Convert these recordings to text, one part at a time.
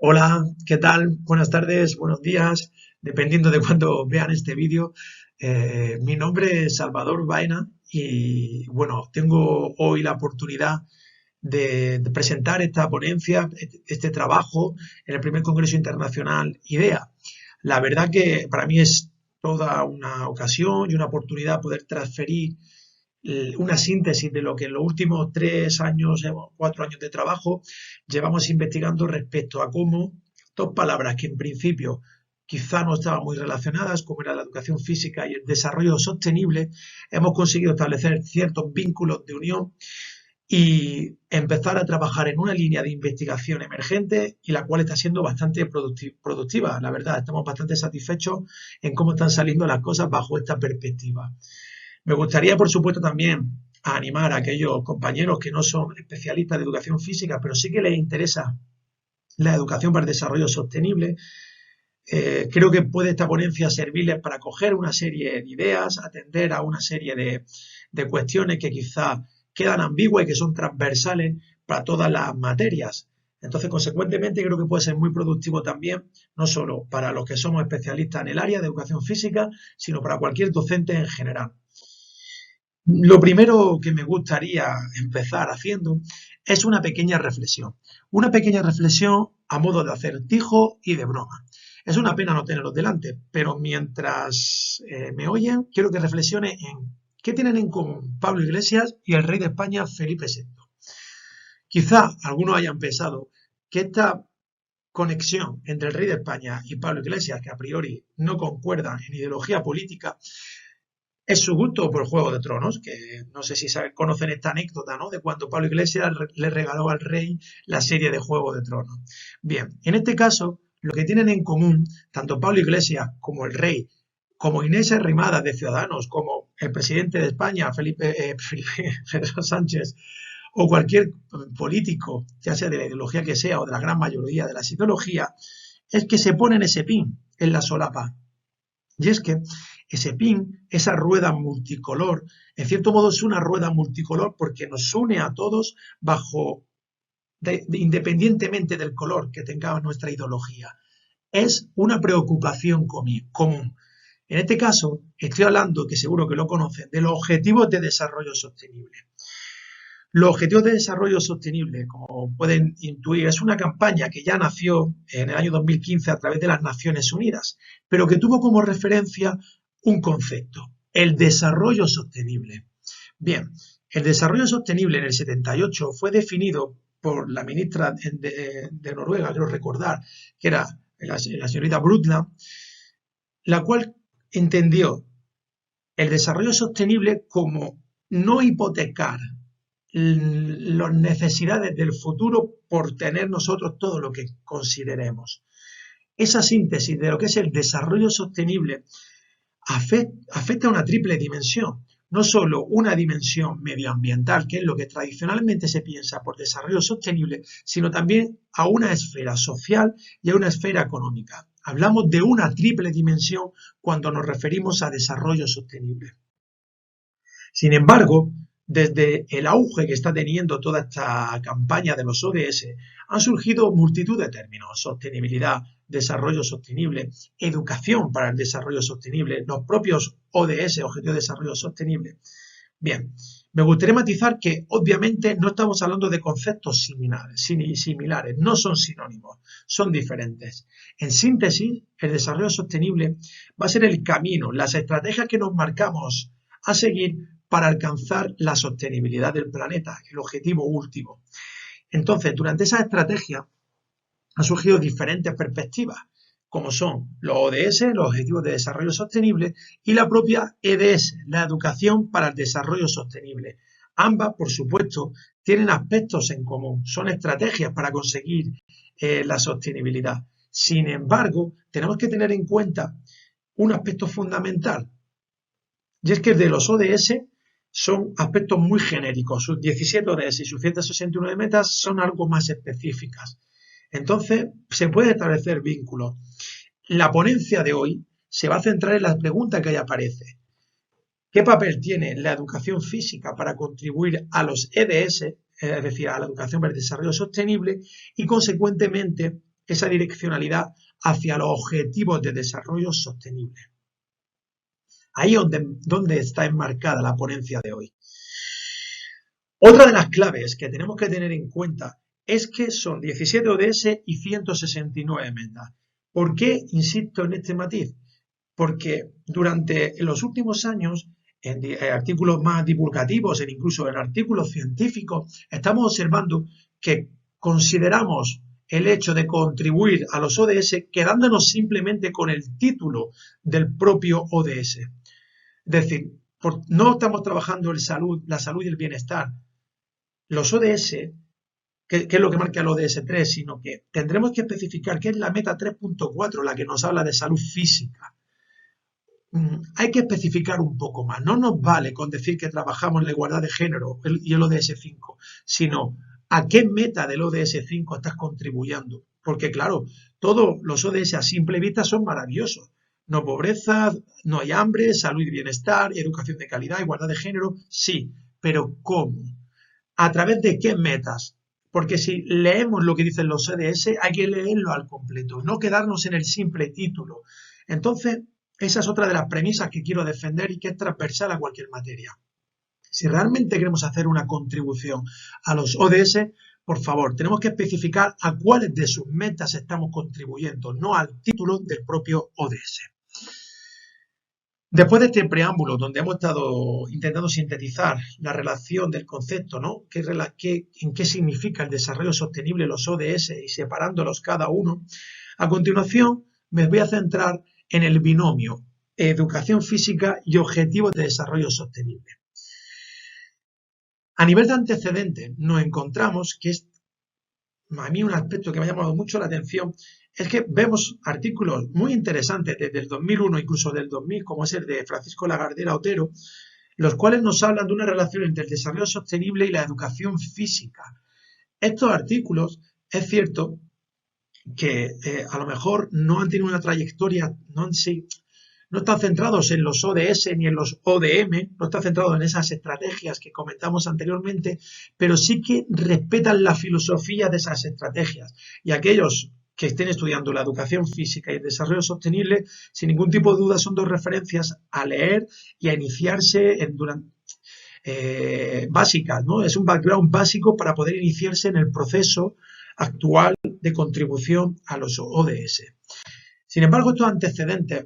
Hola, ¿qué tal? Buenas tardes, buenos días, dependiendo de cuándo vean este vídeo. Mi nombre es Salvador Baena y bueno, tengo hoy la oportunidad de presentar esta ponencia, este trabajo en el primer Congreso Internacional IDEA. La verdad que para mí es toda una ocasión y una oportunidad poder transferir una síntesis de lo que en los últimos 3 años, 4 años de trabajo llevamos investigando respecto a cómo dos palabras que en principio quizá no estaban muy relacionadas, como era la educación física y el desarrollo sostenible, hemos conseguido establecer ciertos vínculos de unión y empezar a trabajar en una línea de investigación emergente y la cual está siendo bastante productiva. La verdad, estamos bastante satisfechos en cómo están saliendo las cosas bajo esta perspectiva. Me gustaría, por supuesto, también animar a aquellos compañeros que no son especialistas de educación física, pero sí que les interesa la educación para el desarrollo sostenible. Creo que puede esta ponencia servirles para coger una serie de ideas, atender a una serie de cuestiones que quizá quedan ambiguas y que son transversales para todas las materias. Entonces, consecuentemente, creo que puede ser muy productivo también, no solo para los que somos especialistas en el área de educación física, sino para cualquier docente en general. Lo primero que me gustaría empezar haciendo es una pequeña reflexión a modo de acertijo y de broma. Es una pena no tenerlos delante, pero mientras me oyen, quiero que reflexione en qué tienen en común Pablo Iglesias y el rey de España, Felipe VI. Quizá algunos hayan pensado que esta conexión entre el rey de España y Pablo Iglesias, que a priori no concuerdan en ideología política, es su gusto por Juego de Tronos, que no sé si conocen esta anécdota, ¿no? De cuando Pablo Iglesias le regaló al rey la serie de Juego de Tronos. Bien, en este caso, lo que tienen en común, tanto Pablo Iglesias como el rey, como Inés Arrimadas de Ciudadanos, como el presidente de España, Felipe Pedro Sánchez, o cualquier político, ya sea de la ideología que sea o de la gran mayoría de la ideología, es que se ponen ese pin en la solapa. Y es que ese pin, esa rueda multicolor, en cierto modo es una rueda multicolor porque nos une a todos bajo, independientemente del color que tenga nuestra ideología. Es una preocupación común. En este caso, estoy hablando, que seguro que lo conocen, de los objetivos de desarrollo sostenible. Los Objetivos de Desarrollo Sostenible, como pueden intuir, es una campaña que ya nació en el año 2015 a través de las Naciones Unidas, pero que tuvo como referencia un concepto, el desarrollo sostenible. Bien, el desarrollo sostenible en el 78 fue definido por la ministra de Noruega, quiero recordar, que era la señorita Brundtland, la cual entendió el desarrollo sostenible como no hipotecar las necesidades del futuro por tener nosotros todo lo que consideremos. Esa síntesis de lo que es el desarrollo sostenible afecta a una triple dimensión. No solo una dimensión medioambiental, que es lo que tradicionalmente se piensa por desarrollo sostenible, sino también a una esfera social y a una esfera económica. Hablamos de una triple dimensión cuando nos referimos a desarrollo sostenible. Sin embargo, desde el auge que está teniendo toda esta campaña de los ODS, han surgido multitud de términos: sostenibilidad, desarrollo sostenible, educación para el desarrollo sostenible, los propios ODS, Objetivos de Desarrollo Sostenible. Bien, me gustaría matizar que obviamente no estamos hablando de conceptos similares, no son sinónimos, son diferentes. En síntesis, el desarrollo sostenible va a ser el camino, las estrategias que nos marcamos a seguir para alcanzar la sostenibilidad del planeta, el objetivo último. Entonces, durante esa estrategia han surgido diferentes perspectivas, como son los ODS, los Objetivos de Desarrollo Sostenible, y la propia EDS, la Educación para el Desarrollo Sostenible. Ambas, por supuesto, tienen aspectos en común, son estrategias para conseguir la sostenibilidad. Sin embargo, tenemos que tener en cuenta un aspecto fundamental, y es que de los ODS son aspectos muy genéricos. Sus 17 ODS y sus 169 metas son algo más específicas. Entonces, se puede establecer vínculos. La ponencia de hoy se va a centrar en la pregunta que ahí aparece. ¿Qué papel tiene la educación física para contribuir a los EDS, es decir, a la educación para el desarrollo sostenible, y consecuentemente esa direccionalidad hacia los objetivos de desarrollo sostenible. Ahí es donde está enmarcada la ponencia de hoy. Otra de las claves que tenemos que tener en cuenta es que son 17 ODS y 169 metas. ¿Por qué insisto en este matiz? Porque durante los últimos años, en artículos más divulgativos, incluso en artículos científicos, estamos observando que consideramos el hecho de contribuir a los ODS quedándonos simplemente con el título del propio ODS. Es decir, no estamos trabajando la salud y el bienestar. Los ODS, que es lo que marca el ODS 3, sino que tendremos que especificar qué es la meta 3.4, la que nos habla de salud física. Hay que especificar un poco más. No nos vale con decir que trabajamos en la igualdad de género y el ODS 5, sino a qué meta del ODS 5 estás contribuyendo. Porque claro, todos los ODS a simple vista son maravillosos. No pobreza, no hay hambre, salud y bienestar, educación de calidad, igualdad de género, sí. Pero ¿cómo? ¿A través de qué metas? Porque si leemos lo que dicen los ODS, hay que leerlo al completo, no quedarnos en el simple título. Entonces, esa es otra de las premisas que quiero defender y que es transversal a cualquier materia. Si realmente queremos hacer una contribución a los ODS, por favor, tenemos que especificar a cuáles de sus metas estamos contribuyendo, no al título del propio ODS. Después de este preámbulo, donde hemos estado intentando sintetizar la relación del concepto, ¿no? En qué significa el desarrollo sostenible, los ODS, y separándolos cada uno, a continuación me voy a centrar en el binomio educación física y objetivos de desarrollo sostenible. A nivel de antecedentes, nos encontramos que a mí un aspecto que me ha llamado mucho la atención es que vemos artículos muy interesantes desde el 2001, incluso del 2000, como es el de Francisco Lagardera Otero, los cuales nos hablan de una relación entre el desarrollo sostenible y la educación física. Estos artículos, es cierto que a lo mejor no han tenido una trayectoria, no están centrados en los ODS ni en los ODM, no están centrados en esas estrategias que comentamos anteriormente, pero sí que respetan la filosofía de esas estrategias. Y aquellos que estén estudiando la educación física y el desarrollo sostenible, sin ningún tipo de duda son dos referencias a leer y a iniciarse básicas, ¿no? Es un background básico para poder iniciarse en el proceso actual de contribución a los ODS. Sin embargo, estos antecedentes,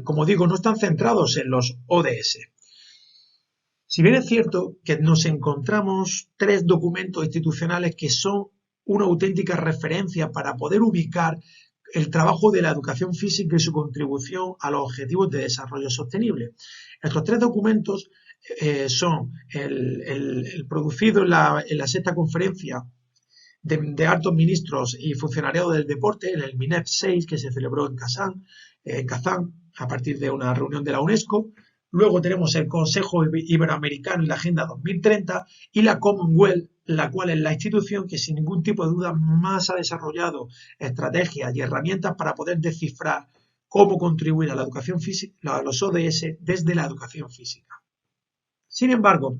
como digo, no están centrados en los ODS. Si bien es cierto que nos encontramos 3 documentos institucionales que son una auténtica referencia para poder ubicar el trabajo de la educación física y su contribución a los objetivos de desarrollo sostenible. Estos 3 documentos son el producido en la 6ª conferencia de altos ministros y funcionariado del deporte, en el MINEF 6, que se celebró en Kazán, a partir de una reunión de la UNESCO. Luego tenemos el Consejo Iberoamericano y la Agenda 2030 y la Commonwealth, la cual es la institución que sin ningún tipo de duda más ha desarrollado estrategias y herramientas para poder descifrar cómo contribuir a la educación física, a los ODS desde la educación física. Sin embargo,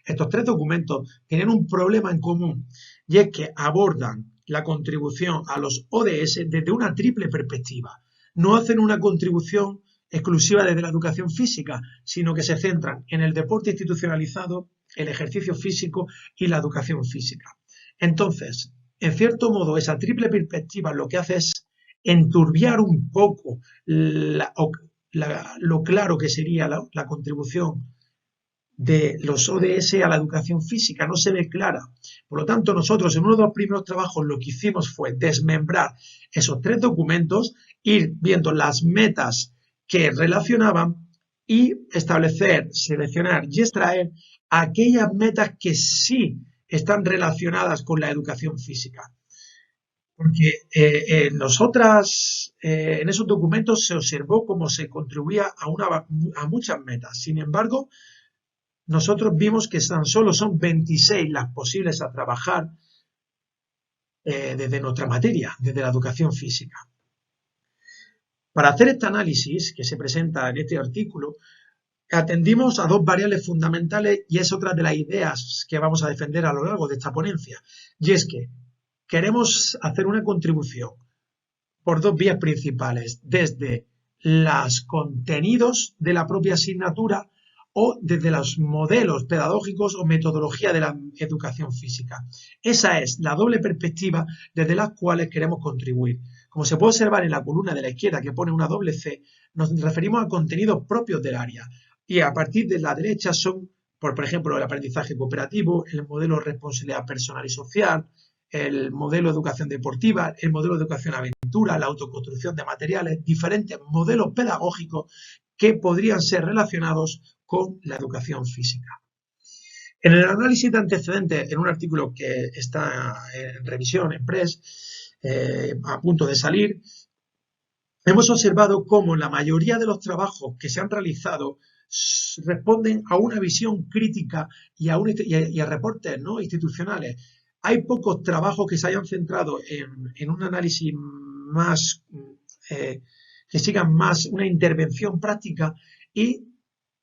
estos 3 documentos tienen un problema en común y es que abordan la contribución a los ODS desde una triple perspectiva. No hacen una contribución exclusiva desde la educación física, sino que se centran en el deporte institucionalizado, el ejercicio físico y la educación física. Entonces, en cierto modo, esa triple perspectiva lo que hace es enturbiar un poco lo claro que sería la contribución de los ODS a la educación física, no se ve clara. Por lo tanto, nosotros en uno de los primeros trabajos lo que hicimos fue desmembrar esos 3 documentos, ir viendo las metas que relacionaban y establecer, seleccionar y extraer aquellas metas que sí están relacionadas con la educación física. Porque en esos documentos se observó cómo se contribuía a muchas metas. Sin embargo, nosotros vimos que tan solo son 26 las posibles a trabajar desde nuestra materia, desde la educación física. Para hacer este análisis que se presenta en este artículo, atendimos a 2 variables fundamentales y es otra de las ideas que vamos a defender a lo largo de esta ponencia. Y es que queremos hacer una contribución por dos vías principales, desde los contenidos de la propia asignatura o desde los modelos pedagógicos o metodología de la educación física. Esa es la doble perspectiva desde las cuales queremos contribuir. Como se puede observar en la columna de la izquierda que pone una doble C, nos referimos a contenidos propios del área y a partir de la derecha son, por ejemplo, el aprendizaje cooperativo, el modelo de responsabilidad personal y social, el modelo de educación deportiva, el modelo de educación aventura, la autoconstrucción de materiales, diferentes modelos pedagógicos que podrían ser relacionados con la educación física. En el análisis de antecedentes, en un artículo que está en revisión, en PRES, a punto de salir, hemos observado cómo la mayoría de los trabajos que se han realizado responden a una visión crítica y a reportes, ¿no?, institucionales. Hay pocos trabajos que se hayan centrado en un análisis más, que sigan más una intervención práctica y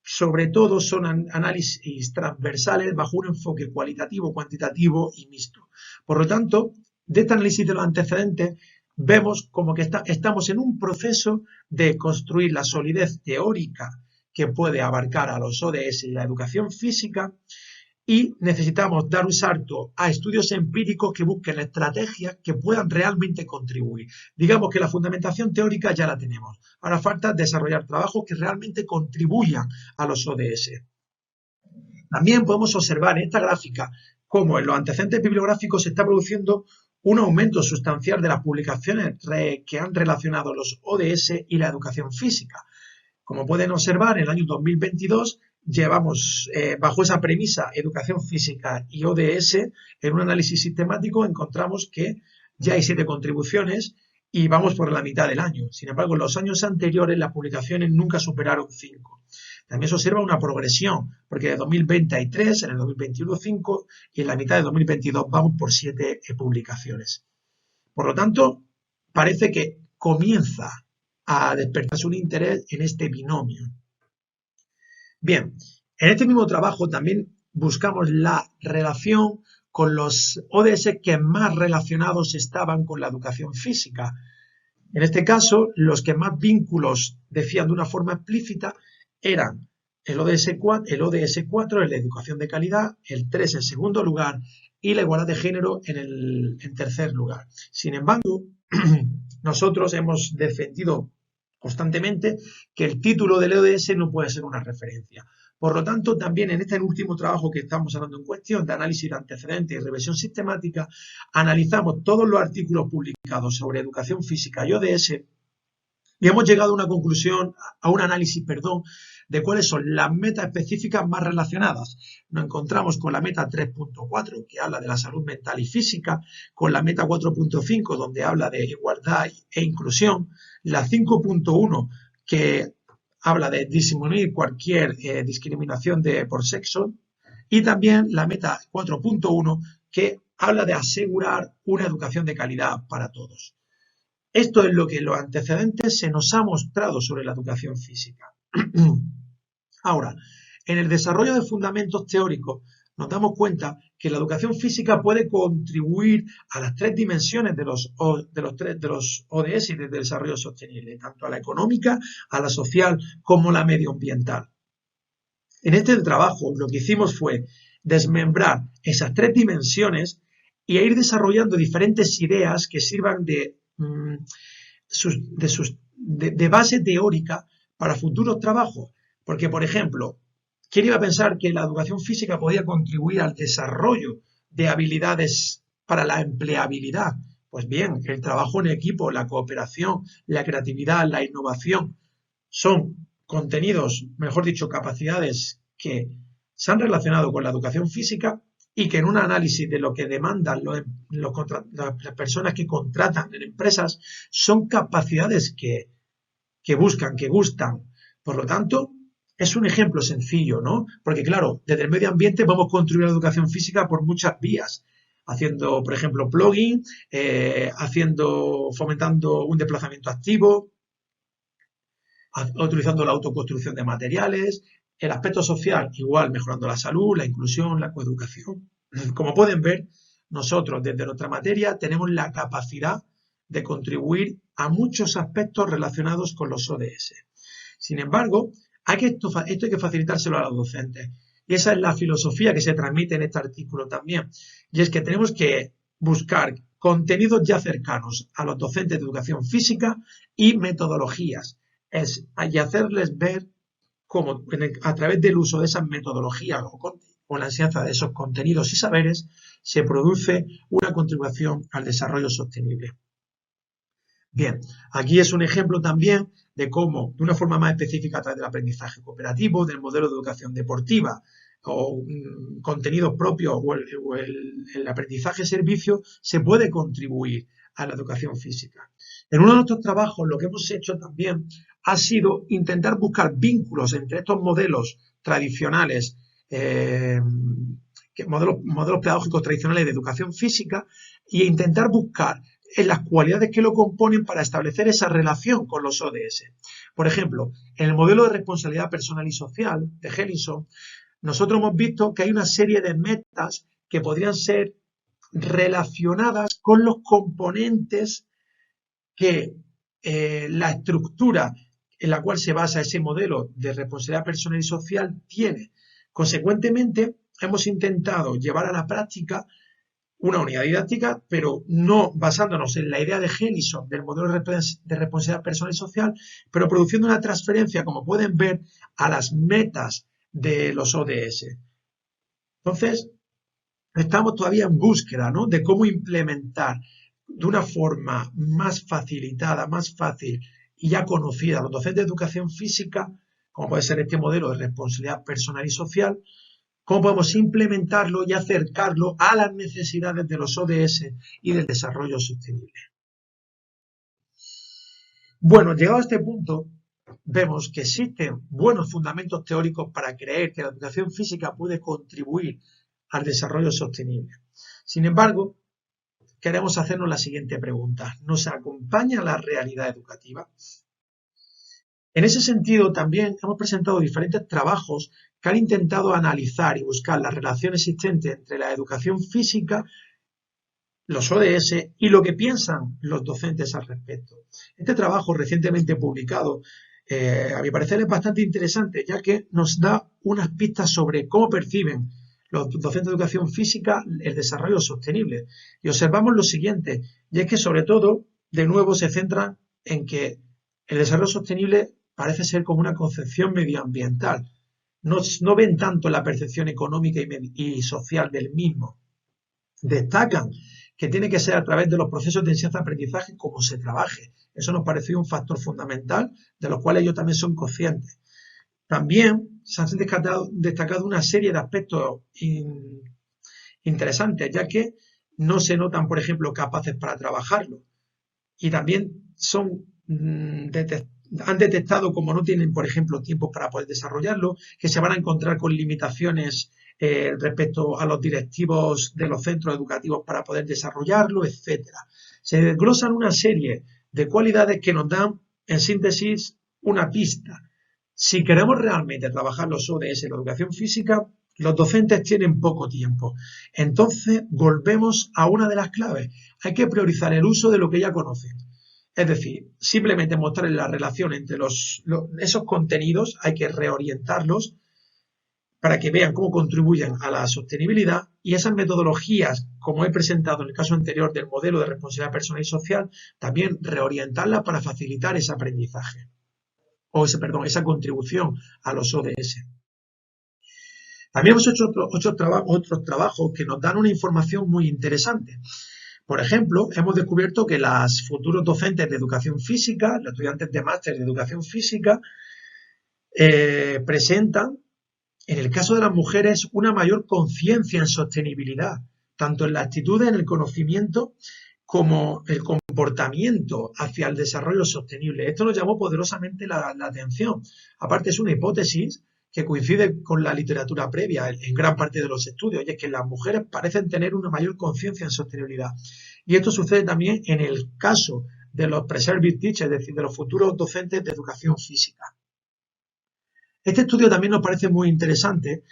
sobre todo son análisis transversales bajo un enfoque cualitativo, cuantitativo y mixto. Por lo tanto, de este análisis de los antecedentes vemos como que estamos en un proceso de construir la solidez teórica que puede abarcar a los ODS y la educación física y necesitamos dar un salto a estudios empíricos que busquen estrategias que puedan realmente contribuir. Digamos que la fundamentación teórica ya la tenemos. Ahora falta desarrollar trabajos que realmente contribuyan a los ODS. También podemos observar en esta gráfica cómo en los antecedentes bibliográficos se está produciendo un aumento sustancial de las publicaciones que han relacionado los ODS y la educación física. Como pueden observar, en el año 2022 llevamos, bajo esa premisa, educación física y ODS, en un análisis sistemático encontramos que ya hay 7 contribuciones y vamos por la mitad del año. Sin embargo, en los años anteriores las publicaciones nunca superaron 5. También se observa una progresión, porque de 2020 hay 3, en el 2021 5 y en la mitad de 2022 vamos por 7 publicaciones. Por lo tanto, parece que comienza a despertarse un interés en este binomio. Bien, en este mismo trabajo también buscamos la relación con los ODS que más relacionados estaban con la educación física. En este caso, los que más vínculos decían de una forma explícita eran el ODS 4 en la educación de calidad, el 3 en segundo lugar y la igualdad de género en tercer lugar. Sin embargo, nosotros hemos defendido constantemente que el título del ODS no puede ser una referencia. Por lo tanto, también en este último trabajo que estamos hablando en cuestión, de análisis de antecedentes y revisión sistemática, analizamos todos los artículos publicados sobre educación física y ODS y hemos llegado a una conclusión, a un análisis, de cuáles son las metas específicas más relacionadas. Nos encontramos con la meta 3.4, que habla de la salud mental y física, con la meta 4.5, donde habla de igualdad e inclusión, la 5.1, que habla de disminuir cualquier discriminación por sexo, y también la meta 4.1, que habla de asegurar una educación de calidad para todos. Esto es lo que en los antecedentes se nos ha mostrado sobre la educación física. Ahora, en el desarrollo de fundamentos teóricos nos damos cuenta que la educación física puede contribuir a las 3 dimensiones de los ODS y del desarrollo sostenible, tanto a la económica, a la social como a la medioambiental. En este trabajo lo que hicimos fue desmembrar esas 3 dimensiones y ir desarrollando diferentes ideas que sirvan de base teórica para futuros trabajos. Porque, por ejemplo, ¿quién iba a pensar que la educación física podía contribuir al desarrollo de habilidades para la empleabilidad? Pues bien, el trabajo en equipo, la cooperación, la creatividad, la innovación son contenidos, mejor dicho, capacidades que se han relacionado con la educación física y que en un análisis de lo que demandan las personas que contratan en empresas son capacidades que buscan, que gustan. Por lo tanto, es un ejemplo sencillo, ¿no? Porque claro, desde el medio ambiente podemos construir la educación física por muchas vías, haciendo, por ejemplo, plugin, fomentando un desplazamiento activo, utilizando la autoconstrucción de materiales. El aspecto social, igual, mejorando la salud, la inclusión, la coeducación. Como pueden ver, nosotros desde nuestra materia tenemos la capacidad de contribuir a muchos aspectos relacionados con los ODS. Sin embargo, esto hay que facilitárselo a los docentes. Y esa es la filosofía que se transmite en este artículo también. Y es que tenemos que buscar contenidos ya cercanos a los docentes de educación física y metodologías. Y hacerles ver cómo a través del uso de esas metodologías o la enseñanza de esos contenidos y saberes se produce una contribución al desarrollo sostenible. Bien, aquí es un ejemplo también de cómo, de una forma más específica a través del aprendizaje cooperativo, del modelo de educación deportiva o contenidos propios o el aprendizaje servicio, se puede contribuir a la educación física. En uno de nuestros trabajos lo que hemos hecho también ha sido intentar buscar vínculos entre estos modelos tradicionales, modelos pedagógicos tradicionales de educación física e intentar buscar en las cualidades que lo componen para establecer esa relación con los ODS. Por ejemplo, en el modelo de responsabilidad personal y social de Hellinson, nosotros hemos visto que hay una serie de metas que podrían ser relacionadas con los componentes que la estructura en la cual se basa ese modelo de responsabilidad personal y social tiene. Consecuentemente, hemos intentado llevar a la práctica una unidad didáctica, pero no basándonos en la idea de Hellinson del modelo de responsabilidad personal y social, pero produciendo una transferencia, como pueden ver, a las metas de los ODS. Entonces, estamos todavía en búsqueda, ¿no?, de cómo implementar de una forma más facilitada, más fácil y ya conocida a los docentes de educación física, como puede ser este modelo de responsabilidad personal y social, cómo podemos implementarlo y acercarlo a las necesidades de los ODS y del desarrollo sostenible. Bueno, llegado a este punto, vemos que existen buenos fundamentos teóricos para creer que la educación física puede contribuir al desarrollo sostenible. Sin embargo, queremos hacernos la siguiente pregunta: ¿nos acompaña la realidad educativa? En ese sentido, también hemos presentado diferentes trabajos que han intentado analizar y buscar la relación existente entre la educación física, los ODS y lo que piensan los docentes al respecto. Este trabajo recientemente publicado, a mi parecer, es bastante interesante, ya que nos da unas pistas sobre cómo perciben los docentes de educación física el desarrollo sostenible. Y observamos lo siguiente, y es que sobre todo, de nuevo, se centran en que el desarrollo sostenible parece ser como una concepción medioambiental. No ven tanto la percepción económica y social del mismo. Destacan que tiene que ser a través de los procesos de enseñanza-aprendizaje como se trabaje. Eso nos pareció un factor fundamental, de los cuales ellos también son conscientes. También se han destacado una serie de aspectos interesantes, ya que no se notan, por ejemplo, capaces para trabajarlo. Y también han detectado, como no tienen, por ejemplo, tiempo para poder desarrollarlo, que se van a encontrar con limitaciones respecto a los directivos de los centros educativos para poder desarrollarlo, etcétera. Se desglosan una serie de cualidades que nos dan, en síntesis, una pista. Si queremos realmente trabajar los ODS en la educación física, los docentes tienen poco tiempo. Entonces, volvemos a una de las claves. Hay que priorizar el uso de lo que ya conocen. Es decir, simplemente mostrarles la relación entre esos contenidos, hay que reorientarlos para que vean cómo contribuyen a la sostenibilidad, y esas metodologías, como he presentado en el caso anterior del modelo de responsabilidad personal y social, también reorientarlas para facilitar ese aprendizaje, esa contribución a los ODS. También hemos hecho otros trabajos que nos dan una información muy interesante. Por ejemplo, hemos descubierto que los futuros docentes de educación física, los estudiantes de máster de educación física, presentan, en el caso de las mujeres, una mayor conciencia en sostenibilidad, tanto en la actitud, en el conocimiento, como el comportamiento hacia el desarrollo sostenible. Esto nos llamó poderosamente la atención. Aparte, es una hipótesis que coincide con la literatura previa en gran parte de los estudios, y es que las mujeres parecen tener una mayor conciencia en sostenibilidad. Y esto sucede también en el caso de los pre-service teachers, es decir, de los futuros docentes de educación física. Este estudio también nos parece muy interesante,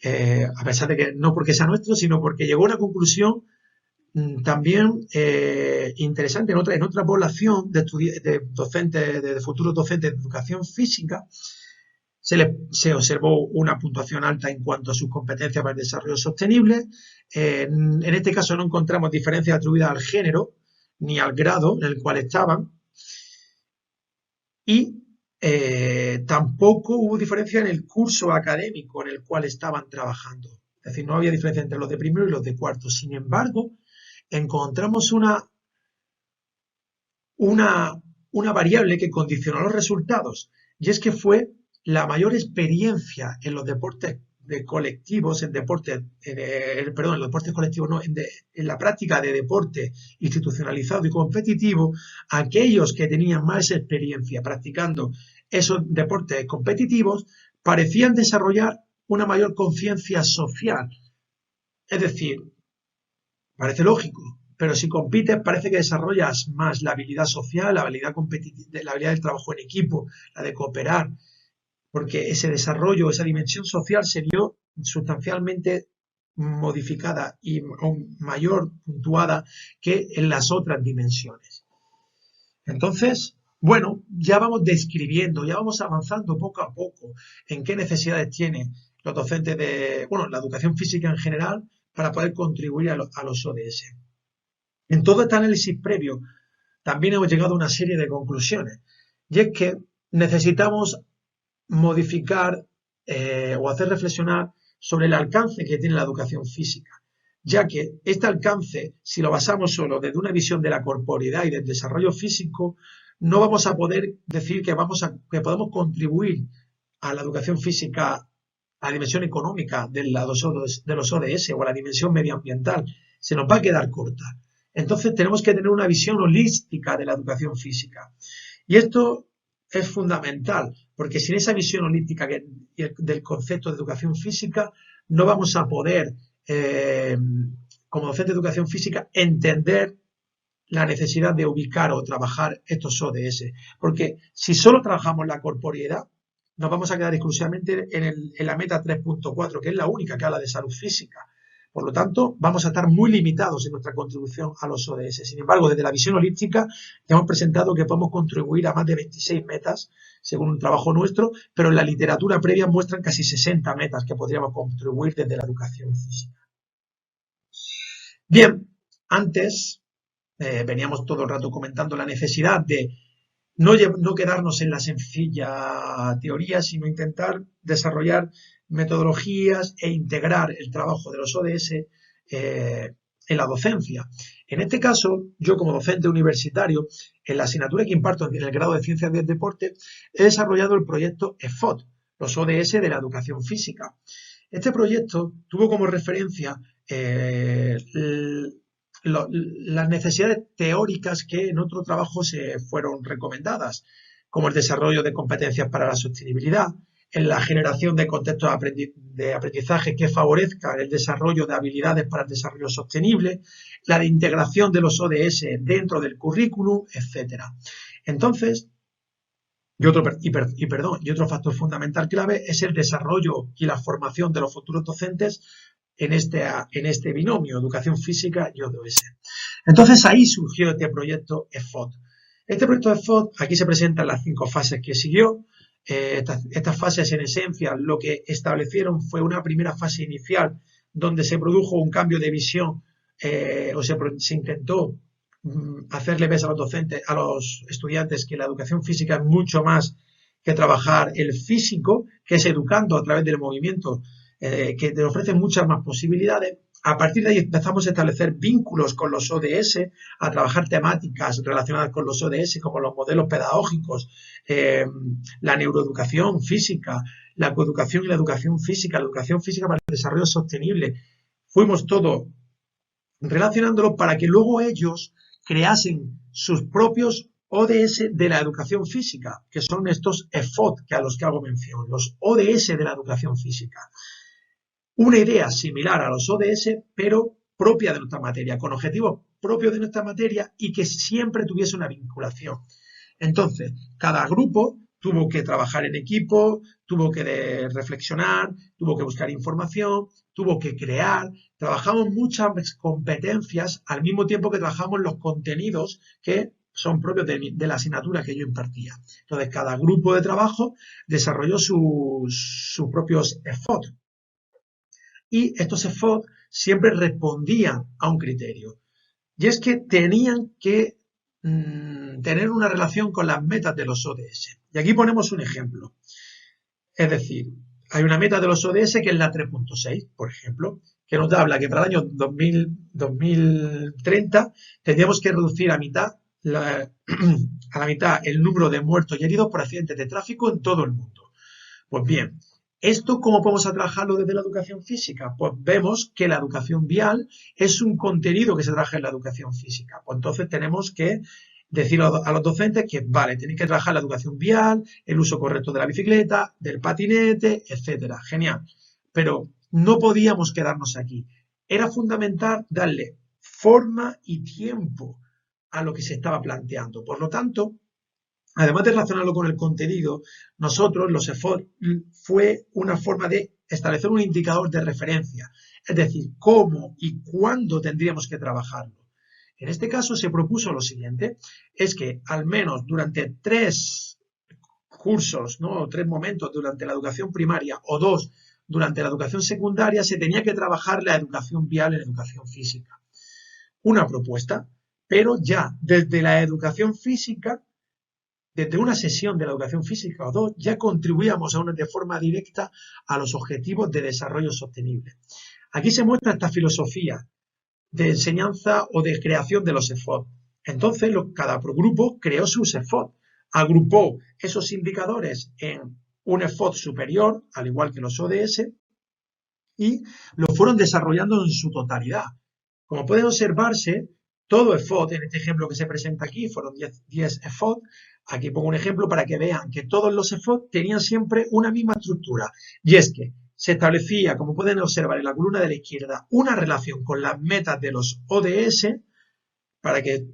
a pesar de que no porque sea nuestro, sino porque llegó a una conclusión También interesante, en otra población de docentes, de futuros docentes de educación física, se observó una puntuación alta en cuanto a sus competencias para el desarrollo sostenible. En este caso no encontramos diferencias atribuidas al género ni al grado en el cual estaban, y tampoco hubo diferencia en el curso académico en el cual estaban trabajando. Es decir, no había diferencia entre los de primero y los de cuarto. Sin embargo, encontramos una, una variable que condicionó los resultados, y es que fue la mayor experiencia en los deportes de colectivos, perdón, en los deportes colectivos no, en la práctica de deporte institucionalizado y competitivo, aquellos que tenían más experiencia practicando esos deportes competitivos parecían desarrollar una mayor conciencia social. Es decir, parece lógico, pero si compites parece que desarrollas más la habilidad social, la habilidad competitiva, la habilidad del trabajo en equipo, la de cooperar, porque ese desarrollo, esa dimensión social se vio sustancialmente modificada y mayor puntuada que en las otras dimensiones. Entonces, bueno, ya vamos describiendo, ya vamos avanzando poco a poco en qué necesidades tienen los docentes la educación física en general para poder contribuir a los ODS. En todo este análisis previo también hemos llegado a una serie de conclusiones, y es que necesitamos modificar o hacer reflexionar sobre el alcance que tiene la educación física, ya que este alcance, si lo basamos solo desde una visión de la corporeidad y del desarrollo físico, no vamos a poder decir que podemos contribuir a la educación física, a la dimensión económica de los ODS o a la dimensión medioambiental. Se nos va a quedar corta. Entonces tenemos que tener una visión holística de la educación física. Y esto es fundamental, porque sin esa visión holística del concepto de educación física, no vamos a poder, como docente de educación física, entender la necesidad de ubicar o trabajar estos ODS. Porque si solo trabajamos la corporeidad, nos vamos a quedar exclusivamente en la meta 3.4, que es la única que habla de salud física. Por lo tanto, vamos a estar muy limitados en nuestra contribución a los ODS. Sin embargo, desde la visión holística ya hemos presentado que podemos contribuir a más de 26 metas, según un trabajo nuestro, pero en la literatura previa muestran casi 60 metas que podríamos contribuir desde la educación física. Bien, antes veníamos todo el rato comentando la necesidad de no quedarnos en la sencilla teoría, sino intentar desarrollar metodologías e integrar el trabajo de los ODS en la docencia. En este caso, yo como docente universitario, en la asignatura que imparto en el grado de Ciencias del Deporte, he desarrollado el proyecto EFOD, los ODS de la educación física. Este proyecto tuvo como referencia las necesidades teóricas que en otro trabajo se fueron recomendadas, como el desarrollo de competencias para la sostenibilidad, en la generación de contextos de aprendizaje que favorezcan el desarrollo de habilidades para el desarrollo sostenible, la de integración de los ODS dentro del currículum, etc. Entonces, y otro factor fundamental clave es el desarrollo y la formación de los futuros docentes en este binomio, educación física y ODS. Entonces ahí surgió este proyecto EFOD. Este proyecto EFOD, aquí se presentan las 5 fases que siguió. Estas fases, en esencia, lo que establecieron fue una primera fase inicial donde se produjo un cambio de visión, se intentó hacerle ver a los docentes, a los estudiantes, que la educación física es mucho más que trabajar el físico, que es educando a través del movimiento, que te ofrece muchas más posibilidades. A partir de ahí empezamos a establecer vínculos con los ODS, a trabajar temáticas relacionadas con los ODS, como los modelos pedagógicos, la neuroeducación física, la coeducación y la educación física para el desarrollo sostenible. Fuimos todo relacionándolos para que luego ellos creasen sus propios ODS de la educación física, que son estos EFOD a los que hago mención, los ODS de la educación física. Una idea similar a los ODS, pero propia de nuestra materia, con objetivos propios de nuestra materia y que siempre tuviese una vinculación. Entonces, cada grupo tuvo que trabajar en equipo, tuvo que reflexionar, tuvo que buscar información, tuvo que crear. Trabajamos muchas competencias al mismo tiempo que trabajamos los contenidos que son propios de la asignatura que yo impartía. Entonces, cada grupo de trabajo desarrolló sus propios EFOT. Y estos EFOT siempre respondían a un criterio. Y es que tenían que tener una relación con las metas de los ODS. Y aquí ponemos un ejemplo. Es decir, hay una meta de los ODS que es la 3.6, por ejemplo, que nos habla que para el año 2030 tendríamos que reducir a la mitad el número de muertos y heridos por accidentes de tráfico en todo el mundo. Pues bien, ¿esto cómo podemos trabajarlo desde la educación física? Pues vemos que la educación vial es un contenido que se trabaja en la educación física. Pues entonces tenemos que decir a los docentes que, vale, tenéis que trabajar la educación vial, el uso correcto de la bicicleta, del patinete, etcétera. Genial. Pero no podíamos quedarnos aquí. Era fundamental darle forma y tiempo a lo que se estaba planteando. Por lo tanto, además de relacionarlo con el contenido, nosotros, los EFOT, fue una forma de establecer un indicador de referencia, es decir, cómo y cuándo tendríamos que trabajarlo. En este caso se propuso lo siguiente, es que al menos durante 3 cursos, ¿no? O 3 momentos durante la educación primaria o 2 durante la educación secundaria se tenía que trabajar la educación vial en educación física. Una propuesta, pero ya desde la educación física, desde una sesión de la educación física o 2, ya contribuíamos de forma directa a los objetivos de desarrollo sostenible. Aquí se muestra esta filosofía de enseñanza o de creación de los EFOT. Entonces, cada grupo creó sus EFOT, agrupó esos indicadores en un EFOT superior, al igual que los ODS, y lo fueron desarrollando en su totalidad. Como pueden observarse, todo EFOT, en este ejemplo que se presenta aquí, fueron 10 EFOT. Aquí pongo un ejemplo para que vean que todos los EFOT tenían siempre una misma estructura, y es que se establecía, como pueden observar en la columna de la izquierda, una relación con las metas de los ODS para que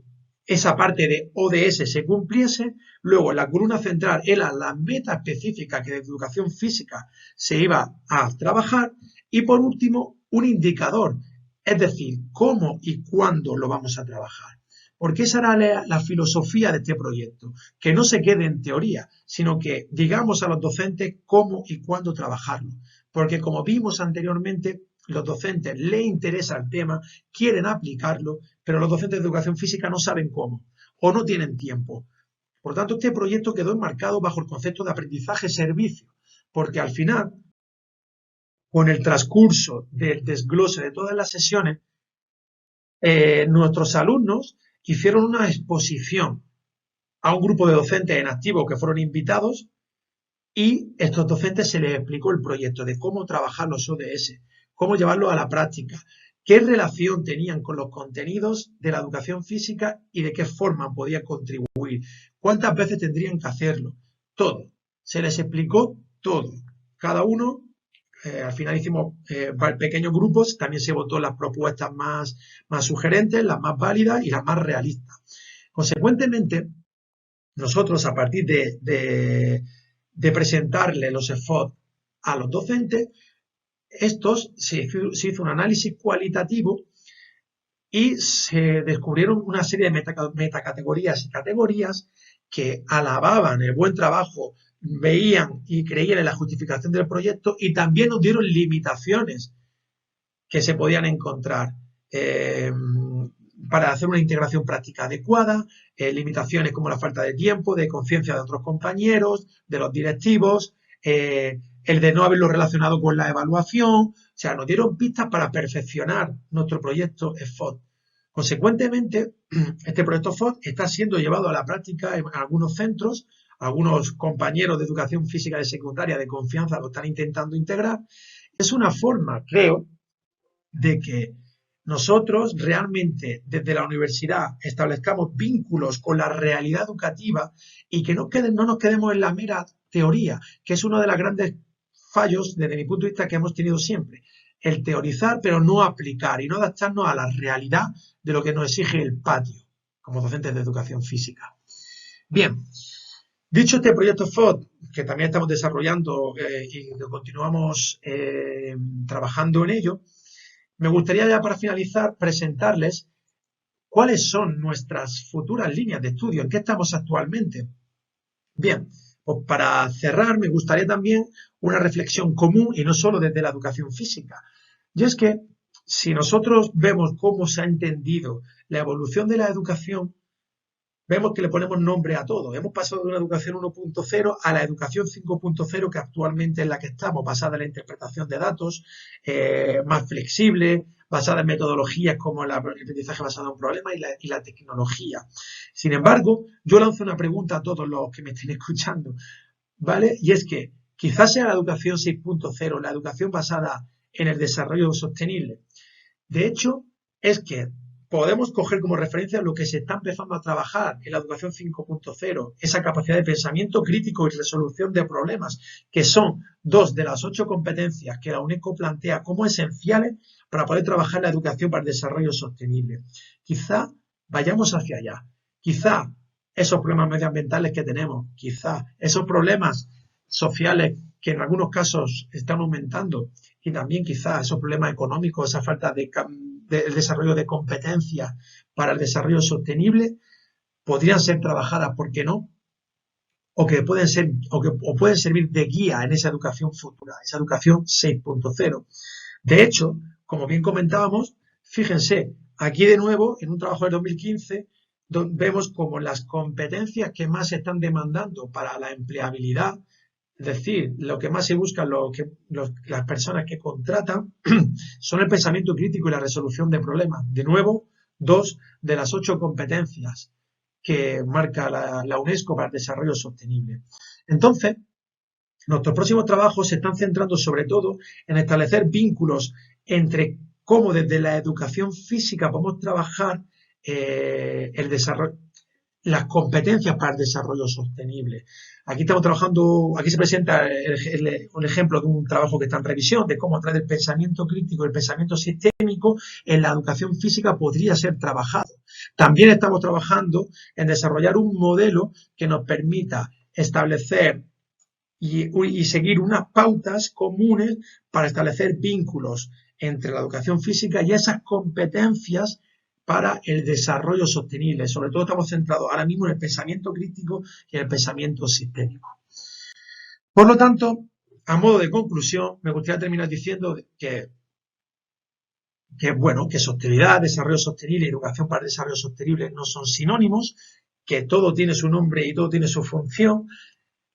esa parte de ODS se cumpliese. Luego, en la columna central era la meta específica que de educación física se iba a trabajar. Y por último, un indicador, es decir, cómo y cuándo lo vamos a trabajar. Porque esa era la filosofía de este proyecto, que no se quede en teoría, sino que digamos a los docentes cómo y cuándo trabajarlo. Porque como vimos anteriormente, los docentes les interesa el tema, quieren aplicarlo, pero los docentes de educación física no saben cómo o no tienen tiempo. Por tanto, este proyecto quedó enmarcado bajo el concepto de aprendizaje-servicio, porque al final, con el transcurso del desglose de todas las sesiones, nuestros alumnos hicieron una exposición a un grupo de docentes en activo que fueron invitados, y a estos docentes se les explicó el proyecto de cómo trabajar los ODS, cómo llevarlo a la práctica, qué relación tenían con los contenidos de la educación física y de qué forma podían contribuir, cuántas veces tendrían que hacerlo, todo. Se les explicó todo. Cada uno, al final hicimos pequeños grupos, también se votó las propuestas más sugerentes, las más válidas y las más realistas. Consecuentemente, nosotros a partir de presentarle los EFOT a los docentes, se hizo un análisis cualitativo y se descubrieron una serie de metacategorías y categorías que alababan el buen trabajo, veían y creían en la justificación del proyecto, y también nos dieron limitaciones que se podían encontrar para hacer una integración práctica adecuada, limitaciones como la falta de tiempo, de conciencia de otros compañeros, de los directivos, el de no haberlo relacionado con la evaluación. O sea, nos dieron pistas para perfeccionar nuestro proyecto EFOT. Consecuentemente, este proyecto EFOT está siendo llevado a la práctica en algunos centros. Algunos compañeros de educación física de secundaria de confianza lo están intentando integrar. Es una forma, creo, de que nosotros realmente desde la universidad establezcamos vínculos con la realidad educativa y que no nos quedemos en la mera teoría, que es uno de los grandes fallos desde mi punto de vista que hemos tenido siempre. El teorizar pero no aplicar y no adaptarnos a la realidad de lo que nos exige el patio como docentes de educación física. Bien, Dicho este proyecto FOD, que también estamos desarrollando y que continuamos trabajando en ello, me gustaría ya para finalizar presentarles cuáles son nuestras futuras líneas de estudio, en qué estamos actualmente. Bien, pues para cerrar me gustaría también una reflexión común y no solo desde la educación física. Y es que si nosotros vemos cómo se ha entendido la evolución de la educación, vemos que le ponemos nombre a todo. Hemos pasado de una educación 1.0 a la educación 5.0 que actualmente es la que estamos, basada en la interpretación de datos, más flexible, basada en metodologías como el aprendizaje basado en problemas y la tecnología. Sin embargo, yo lanzo una pregunta a todos los que me estén escuchando, ¿vale? Y es que quizás sea la educación 6.0, la educación basada en el desarrollo sostenible. De hecho, es que podemos coger como referencia lo que se está empezando a trabajar en la educación 5.0, esa capacidad de pensamiento crítico y resolución de problemas, que son 2 de las 8 competencias que la UNESCO plantea como esenciales para poder trabajar la educación para el desarrollo sostenible. Quizá vayamos hacia allá. Quizá esos problemas medioambientales que tenemos, quizá esos problemas sociales que en algunos casos están aumentando, y también quizás esos problemas económicos, esa falta de desarrollo de competencias para el desarrollo sostenible, podrían ser trabajadas, ¿por qué no? O que pueden ser, o pueden servir de guía en esa educación futura, esa educación 6.0. De hecho, como bien comentábamos, fíjense, aquí de nuevo, en un trabajo del 2015, vemos como las competencias que más se están demandando para la empleabilidad, es decir, lo que más se busca las personas que contratan son el pensamiento crítico y la resolución de problemas. De nuevo, 2 de las 8 competencias que marca la UNESCO para el desarrollo sostenible. Entonces, nuestros próximos trabajos se están centrando sobre todo en establecer vínculos entre cómo desde la educación física podemos trabajar el desarrollo, las competencias para el desarrollo sostenible. Aquí estamos trabajando, aquí se presenta un ejemplo de un trabajo que está en revisión, de cómo a través del pensamiento crítico y el pensamiento sistémico en la educación física podría ser trabajado. También estamos trabajando en desarrollar un modelo que nos permita establecer y seguir unas pautas comunes para establecer vínculos entre la educación física y esas competencias para el desarrollo sostenible. Sobre todo estamos centrados ahora mismo en el pensamiento crítico y en el pensamiento sistémico. Por lo tanto, a modo de conclusión, me gustaría terminar diciendo que sostenibilidad, desarrollo sostenible y educación para el desarrollo sostenible no son sinónimos, que todo tiene su nombre y todo tiene su función.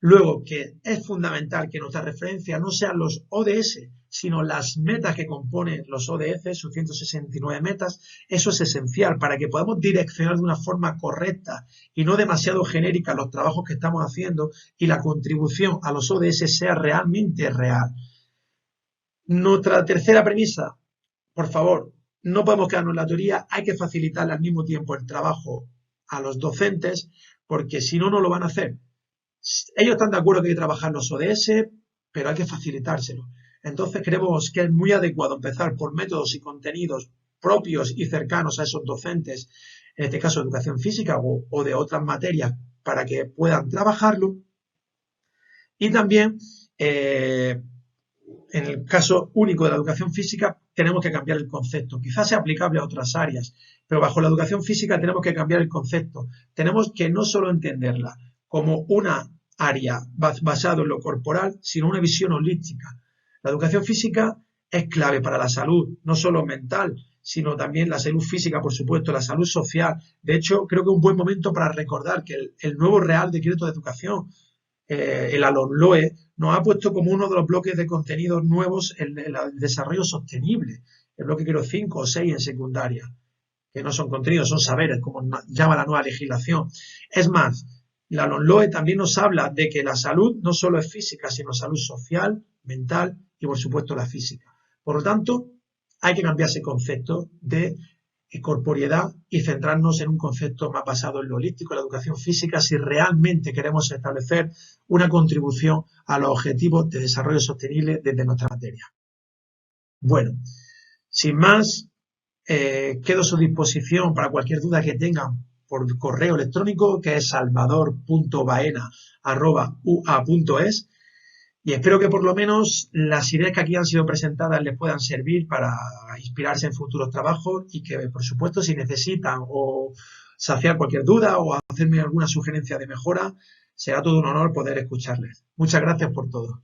Luego, que es fundamental que nuestra referencia no sean los ODS, sino las metas que componen los ODS, sus 169 metas. Eso es esencial para que podamos direccionar de una forma correcta y no demasiado genérica los trabajos que estamos haciendo y la contribución a los ODS sea realmente real. Nuestra tercera premisa, por favor, no podemos quedarnos en la teoría, hay que facilitar al mismo tiempo el trabajo a los docentes, porque si no, no lo van a hacer. Ellos están de acuerdo que hay que trabajar los ODS, pero hay que facilitárselo. Entonces creemos que es muy adecuado empezar por métodos y contenidos propios y cercanos a esos docentes, en este caso de educación física o de otras materias, para que puedan trabajarlo. Y también, en el caso único de la educación física, tenemos que cambiar el concepto. Quizás sea aplicable a otras áreas, pero bajo la educación física tenemos que cambiar el concepto. Tenemos que no solo entenderla como una área basada en lo corporal, sino una visión holística. La educación física es clave para la salud, no solo mental, sino también la salud física, por supuesto, la salud social. De hecho, creo que es un buen momento para recordar que el nuevo Real Decreto de Educación, el LOMLOE, nos ha puesto como uno de los bloques de contenidos nuevos el desarrollo sostenible, el bloque creo 5 o 6 en secundaria, que no son contenidos, son saberes, como llama la nueva legislación. Es más, la LOMLOE también nos habla de que la salud no solo es física, sino salud social, mental y, por supuesto, la física. Por lo tanto, hay que cambiar ese concepto de corporeidad y centrarnos en un concepto más basado en lo holístico, en la educación física, si realmente queremos establecer una contribución a los objetivos de desarrollo sostenible desde nuestra materia. Bueno, sin más, quedo a su disposición para cualquier duda que tengan por correo electrónico, que es salvador.baena@ua.es, y espero que por lo menos las ideas que aquí han sido presentadas les puedan servir para inspirarse en futuros trabajos y que, por supuesto, si necesitan o saciar cualquier duda o hacerme alguna sugerencia de mejora, será todo un honor poder escucharles. Muchas gracias por todo.